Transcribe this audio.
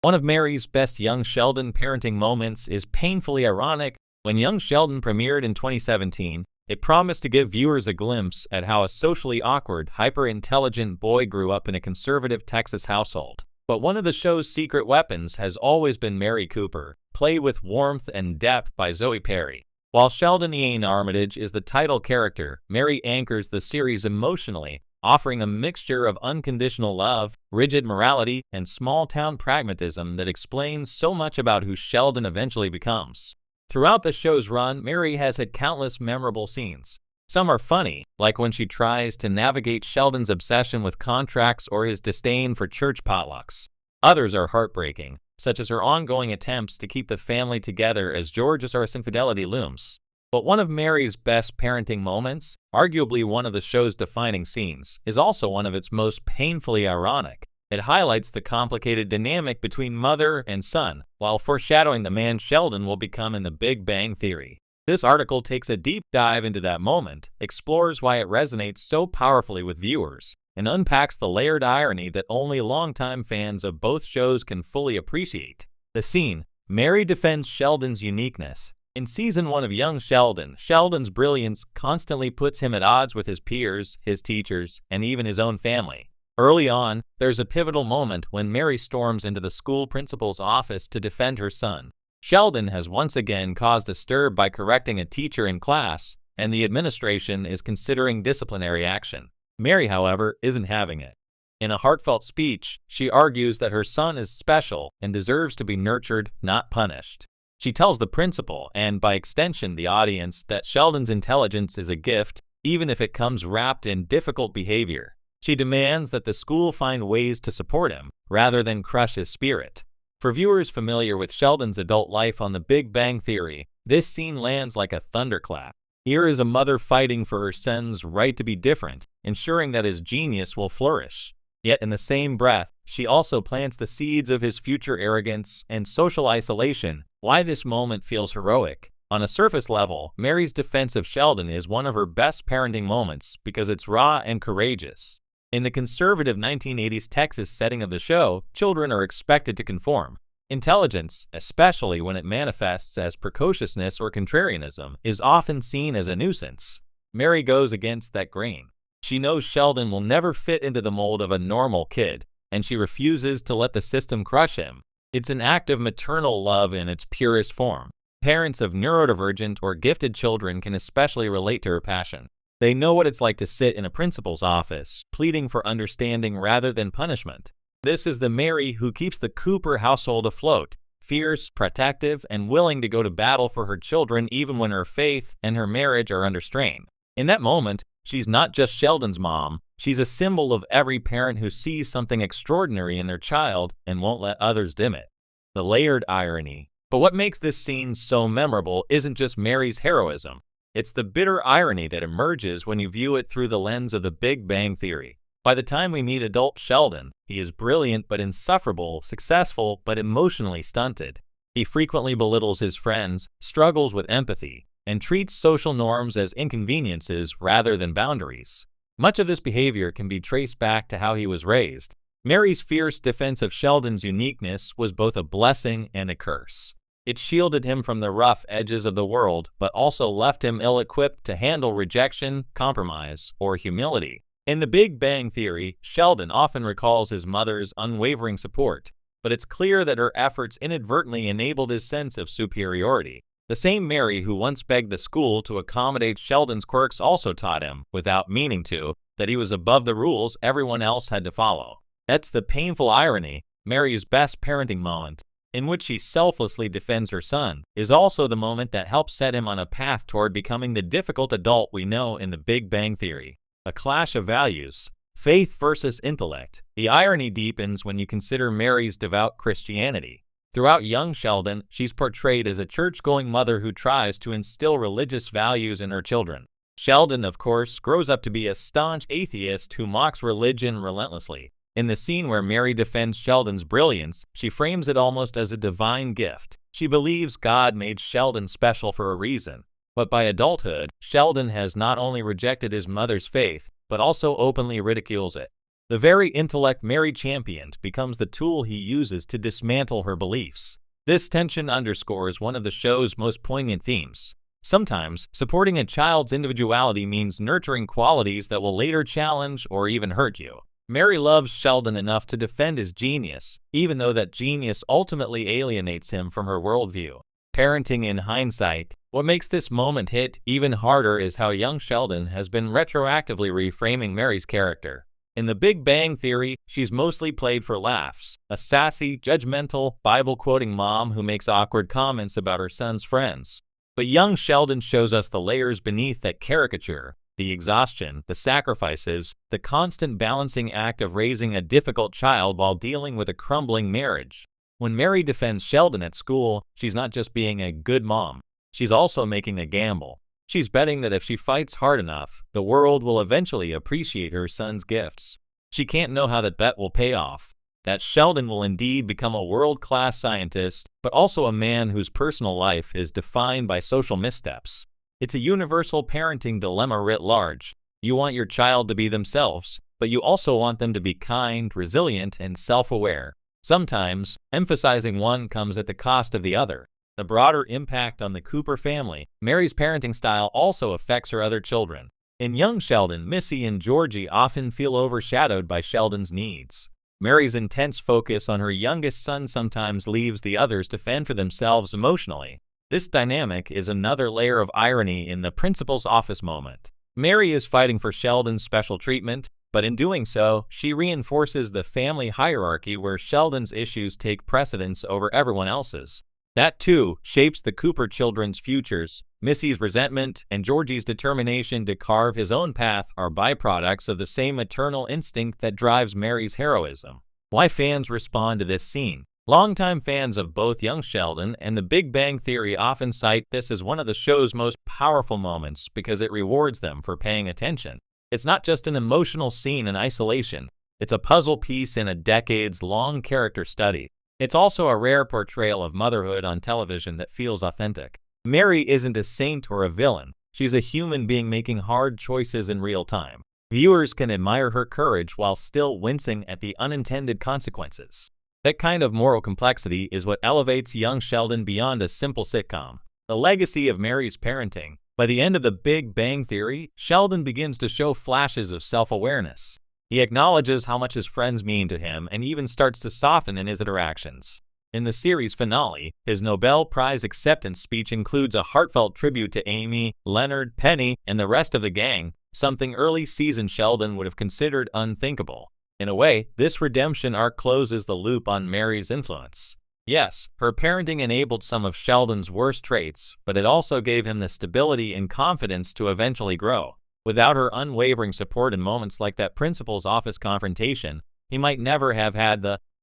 One of Mary's best young Sheldon parenting moments is painfully ironic. When Young Sheldon premiered in 2017, it promised to give viewers a glimpse at how a socially awkward, hyper-intelligent boy grew up in a conservative Texas household. But one of the show's secret weapons has always been Mary Cooper, played with warmth and depth by Zoe Perry. While Sheldon Ian Armitage is the title character, Mary anchors the series emotionally, offering a mixture of unconditional love, rigid morality, and small-town pragmatism that explains so much about who Sheldon eventually becomes. Throughout the show's run, Mary has had countless memorable scenes. Some are funny, like when she tries to navigate Sheldon's obsession with contracts or his disdain for church potlucks. Others are heartbreaking, such as her ongoing attempts to keep the family together as George's infidelity looms. But one of Mary's best parenting moments, arguably one of the show's defining scenes, is also one of its most painfully ironic. It highlights the complicated dynamic between mother and son, while foreshadowing the man Sheldon will become in The Big Bang Theory. This article takes a deep dive into that moment, explores why it resonates so powerfully with viewers, and unpacks the layered irony that only longtime fans of both shows can fully appreciate. The scene, Mary defends Sheldon's uniqueness. In Season 1 of Young Sheldon, Sheldon's brilliance constantly puts him at odds with his peers, his teachers, and even his own family. Early on, there's a pivotal moment when Mary storms into the school principal's office to defend her son. Sheldon has once again caused a stir by correcting a teacher in class, and the administration is considering disciplinary action. Mary, however, isn't having it. In a heartfelt speech, she argues that her son is special and deserves to be nurtured, not punished. She tells the principal, and by extension the audience, that Sheldon's intelligence is a gift, even if it comes wrapped in difficult behavior. She demands that the school find ways to support him, rather than crush his spirit. For viewers familiar with Sheldon's adult life on The Big Bang Theory, this scene lands like a thunderclap. Here is a mother fighting for her son's right to be different, ensuring that his genius will flourish. Yet in the same breath, she also plants the seeds of his future arrogance and social isolation. Why this moment feels heroic? On a surface level, Mary's defense of Sheldon is one of her best parenting moments because it's raw and courageous. In the conservative 1980s Texas setting of the show, children are expected to conform. Intelligence, especially when it manifests as precociousness or contrarianism, is often seen as a nuisance. Mary goes against that grain. She knows Sheldon will never fit into the mold of a normal kid, and she refuses to let the system crush him. It's an act of maternal love in its purest form. Parents of neurodivergent or gifted children can especially relate to her passion. They know what it's like to sit in a principal's office, pleading for understanding rather than punishment. This is the Mary who keeps the Cooper household afloat, fierce, protective, and willing to go to battle for her children even when her faith and her marriage are under strain. In that moment, she's not just Sheldon's mom, she's a symbol of every parent who sees something extraordinary in their child and won't let others dim it. The layered irony. But what makes this scene so memorable isn't just Mary's heroism. It's the bitter irony that emerges when you view it through the lens of The Big Bang Theory. By the time we meet adult Sheldon, he is brilliant but insufferable, successful but emotionally stunted. He frequently belittles his friends, struggles with empathy, and treats social norms as inconveniences rather than boundaries. Much of this behavior can be traced back to how he was raised. Mary's fierce defense of Sheldon's uniqueness was both a blessing and a curse. It shielded him from the rough edges of the world, but also left him ill-equipped to handle rejection, compromise, or humility. In The Big Bang Theory, Sheldon often recalls his mother's unwavering support, but it's clear that her efforts inadvertently enabled his sense of superiority. The same Mary who once begged the school to accommodate Sheldon's quirks also taught him, without meaning to, that he was above the rules everyone else had to follow. That's the painful irony. Mary's best parenting moment, in which she selflessly defends her son, is also the moment that helps set him on a path toward becoming the difficult adult we know in The Big Bang Theory. A clash of values. Faith versus intellect. The irony deepens when you consider Mary's devout Christianity. Throughout Young Sheldon, she's portrayed as a church-going mother who tries to instill religious values in her children. Sheldon, of course, grows up to be a staunch atheist who mocks religion relentlessly. In the scene where Mary defends Sheldon's brilliance, she frames it almost as a divine gift. She believes God made Sheldon special for a reason. But by adulthood, Sheldon has not only rejected his mother's faith, but also openly ridicules it. The very intellect Mary championed becomes the tool he uses to dismantle her beliefs. This tension underscores one of the show's most poignant themes. Sometimes, supporting a child's individuality means nurturing qualities that will later challenge or even hurt you. Mary loves Sheldon enough to defend his genius, even though that genius ultimately alienates him from her worldview. Parenting in hindsight. What makes this moment hit even harder is how young Sheldon has been retroactively reframing Mary's character. In The Big Bang Theory, she's mostly played for laughs, a sassy, judgmental, Bible-quoting mom who makes awkward comments about her son's friends. But young Sheldon shows us the layers beneath that caricature, the exhaustion, the sacrifices, the constant balancing act of raising a difficult child while dealing with a crumbling marriage. When Mary defends Sheldon at school, she's not just being a good mom. She's also making a gamble. She's betting that if she fights hard enough, the world will eventually appreciate her son's gifts. She can't know how that bet will pay off. That Sheldon will indeed become a world-class scientist, but also a man whose personal life is defined by social missteps. It's a universal parenting dilemma writ large. You want your child to be themselves, but you also want them to be kind, resilient, and self-aware. Sometimes, emphasizing one comes at the cost of the other. The broader impact on the Cooper family. Mary's parenting style also affects her other children. In young Sheldon, Missy and Georgie often feel overshadowed by Sheldon's needs. Mary's intense focus on her youngest son sometimes leaves the others to fend for themselves emotionally. This dynamic is another layer of irony in the principal's office moment. Mary is fighting for Sheldon's special treatment, but in doing so, she reinforces the family hierarchy where Sheldon's issues take precedence over everyone else's. That, too, shapes the Cooper children's futures. Missy's resentment and Georgie's determination to carve his own path are byproducts of the same maternal instinct that drives Mary's heroism. Why fans respond to this scene? Longtime fans of both young Sheldon and The Big Bang Theory often cite this as one of the show's most powerful moments because it rewards them for paying attention. It's not just an emotional scene in isolation. It's a puzzle piece in a decades-long character study. It's also a rare portrayal of motherhood on television that feels authentic. Mary isn't a saint or a villain. She's a human being making hard choices in real time. Viewers can admire her courage while still wincing at the unintended consequences. That kind of moral complexity is what elevates young Sheldon beyond a simple sitcom. The legacy of Mary's parenting. By the end of The Big Bang Theory, Sheldon begins to show flashes of self-awareness. He acknowledges how much his friends mean to him and even starts to soften in his interactions. In the series finale, his Nobel Prize acceptance speech includes a heartfelt tribute to Amy, Leonard, Penny, and the rest of the gang, something early season Sheldon would have considered unthinkable. In a way, this redemption arc closes the loop on Mary's influence. Yes, her parenting enabled some of Sheldon's worst traits, but it also gave him the stability and confidence to eventually grow. Without her unwavering support in moments like that principal's office confrontation, he might never have had the